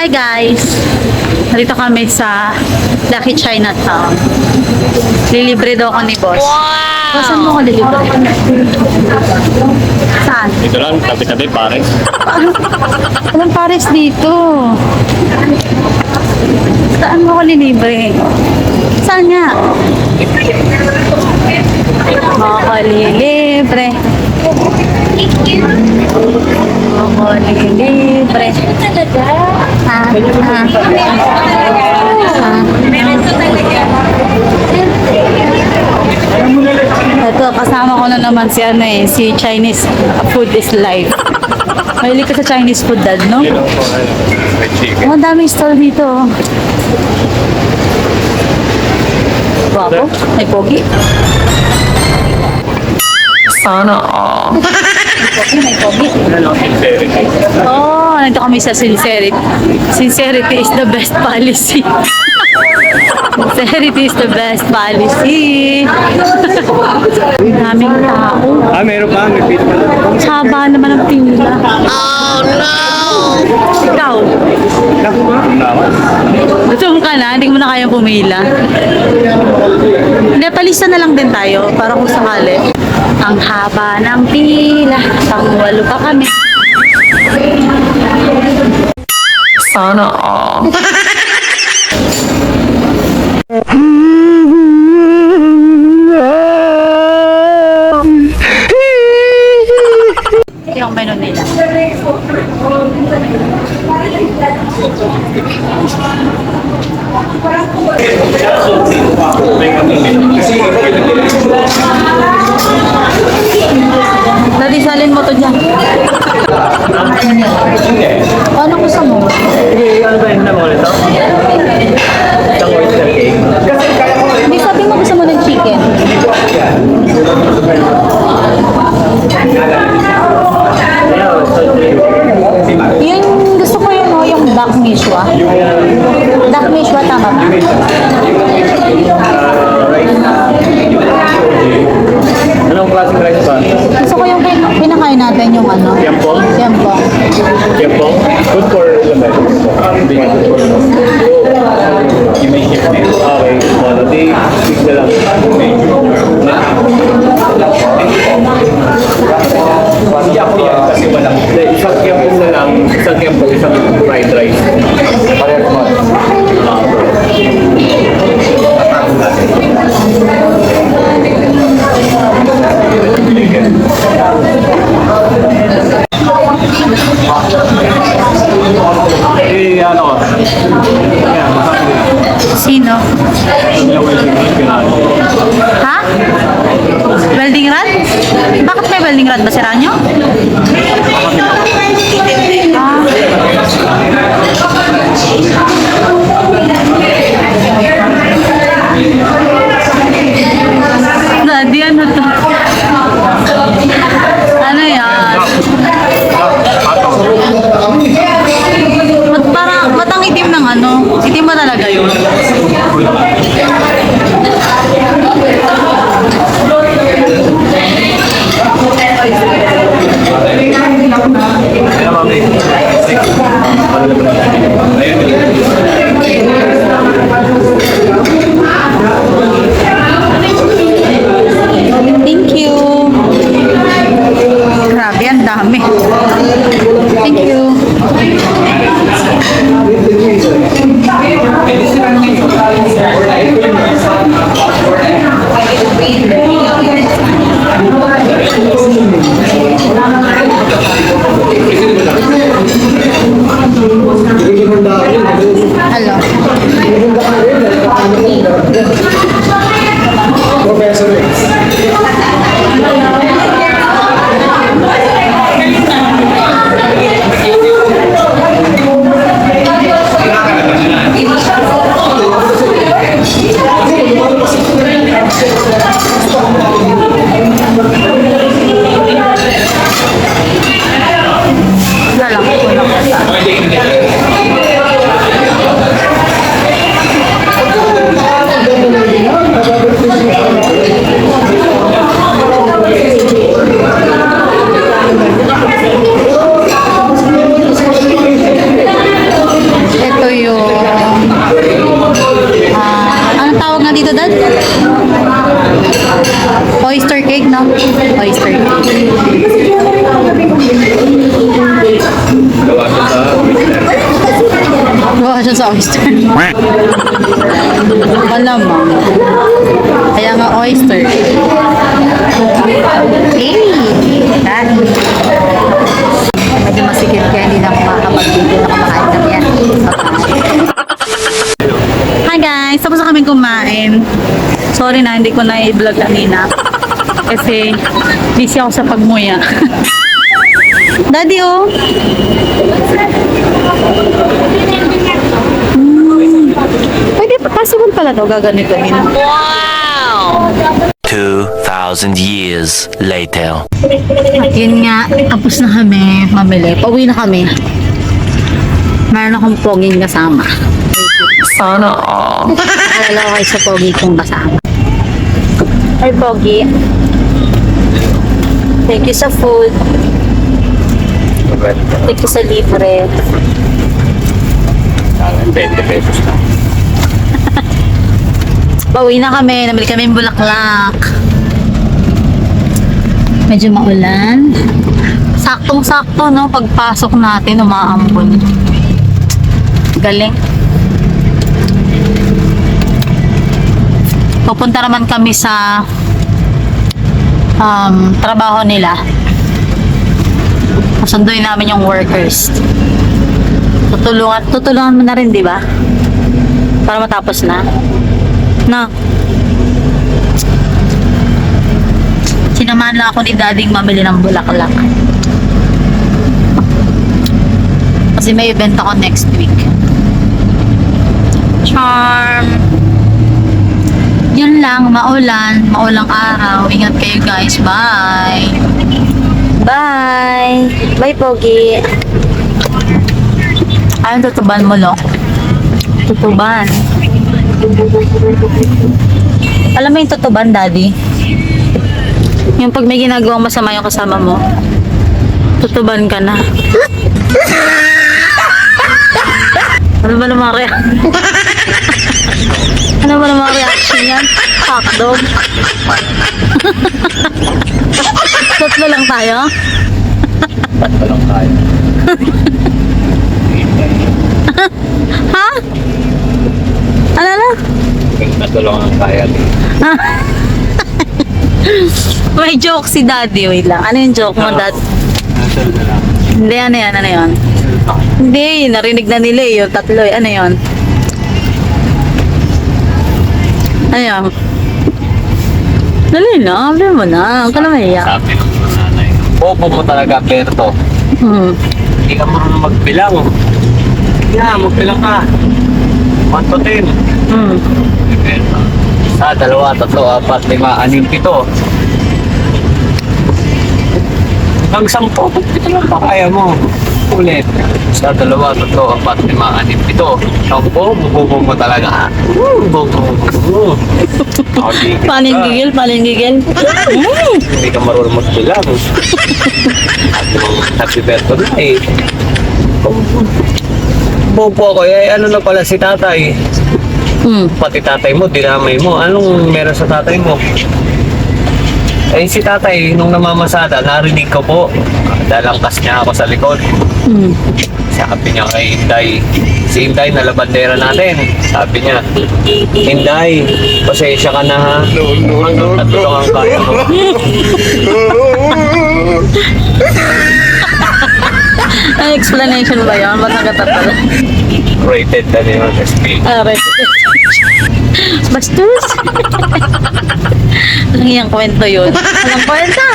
Hi guys! Narito kami sa Lucky Chinatown. Lilibre daw ako ni boss. Wow! Saan mo ko lilibre? Saan? Dito lang, tabi-tabi, Paris. Walang Paris dito. Saan mo ko lilibre? Saan nga? Ako lilibre. Ako lilibre. Talaga? Ito, kasama ko na naman si si Chinese food is life. Mahilig ka sa Chinese food, dad, no? Oh, ang daming store dito. Guwapo, may pogi. Sana all. May pogi. Oh, nandito kami sa sincerity. Sincerity is the best policy. Sincerity is the best policy. Daming tao. Meron pa, may pila pa. Haba naman ang pila. Oh no! Ikaw, Naku ba? gutom ka na, hindi mo na kayang pumila. Hindi, palista na lang din tayo para kung sakali. Ang haba ng pila, pang-walo pa kami. Sana all. Yung menu nila. Dali, salin mo to dyan. Ano gusto mo? Sige, ano ba yung naman ulit ito? Isang oyster cake. Hindi, sabi mo gusto mo ng chicken. Yung gusto ko yung duck mishwa. Duck mishwa, tama ba? Anong klaseng rice ba? Gusto ko yung pinakain natin yung ano. Tiampong? Tiampong. Tiampong? Good for lamay. Hindi nga good for you may shift it. Okay. Well, di, fix na lang. Hindi ako yan kasi walang. Isang tiampong na lang. Isang tiampong, isang fried rice. Pareho mo. Ano? Ayan, masakit. Sino? Ha? Welding rod? Bakit may welding rod ba si Ranyo? Daddy, ano to? Ano yan? Ba't ang itim ng ano? Itim ba talaga yun? Thank you. Grabe, ang dami. Thank you. Hello. oyster cake. Gawa siya sa oyster. Gawa siya sa oyster. Malamang. Kaya nga oyster. Hey! Kain. Medyo masikip kaya hindi na ako makakapag-video na kumakain kami yan. Hi guys! Tapos na kaming kumain. Sorry na, hindi ko na i-vlog kanina. Kasi busy ako sa pagmuya. Daddy, oh! Pwede, possible pala to, gaganito din. Wow! 2,000 years later. At yun nga, tapos na kami mamili. Pauwi na kami. Meron akong poging kasama. Sana all. Alala ko kayo sa pogi kong kasama. Hi, Pogi. Thank you sa food. Thank you sa libre. 20 pesos na. Pauwi na kami. Namili kami ng bulaklak. Medyo maulan. Saktong-sakto, no? Pagpasok natin, umaambon. Galing. Pupunta naman kami sa trabaho nila. Kasunduin namin yung workers. Tutulungan mo na rin, di ba? Para matapos na. No. Sinamahan lang ako ni Dading mamili ng bulaklak. Kasi may event ako next week. Charm. Yun lang, maulang araw. Ingat kayo guys. Bye. Bye. Bye, Pogi. Ayun, tutuban mo, no? Tutuban. Alam mo yung tutuban, Daddy? Yung pag may ginagawang masama yung kasama mo, tutuban ka na. Ano ba namang ano ba namang reaction yan? Hotdog. Tatlo lang tayo? Tatlo lang tayo. Ha? Ano na? Tatlo lang ang kaya. May joke si Daddy. Wait lang. Ano yung joke mo, Dad? Nasal na lang. Hindi, ano yan? Ano yun? Hindi, narinig na nila eh. Yung tatlo eh. Ano yun? Ano yun? Dali na, sabi mo na. Huwag ka na mahiya. Sabi ng nanay. Bobo mo talaga, Berto. Hindi ka marunong magbilang. Yeah, magbilang ka. 1 to 10. Berto. Sa 2, 3, 4, 5, 6, 7. Hanggang 10, ito lang pa kaya mo. Ulit. Sa 2, 3, 4, 5, 6, 7. Bobo mo talaga. Bobo mo. Paling gigil. Hindi ka marunong magbilang. Happy Berto na eh. Bobo ako eh. Ano na pala si tatay? Pati tatay mo, dinamay mo. Anong meron sa tatay mo? Eh si tatay, nung namamasada, narinig ko po. Dalangkas niya ako sa likod. Sabi niya kay Inday, si Inday na labandera natin. Sabi niya, Inday, pasensya ka na ha. Tatlo lang ang kaya mo. Ang explanation ba yun? Ba't nagtatalo? Rated na din ang SP. Bastos! Ang iyang kwento yun. Walang kwenta!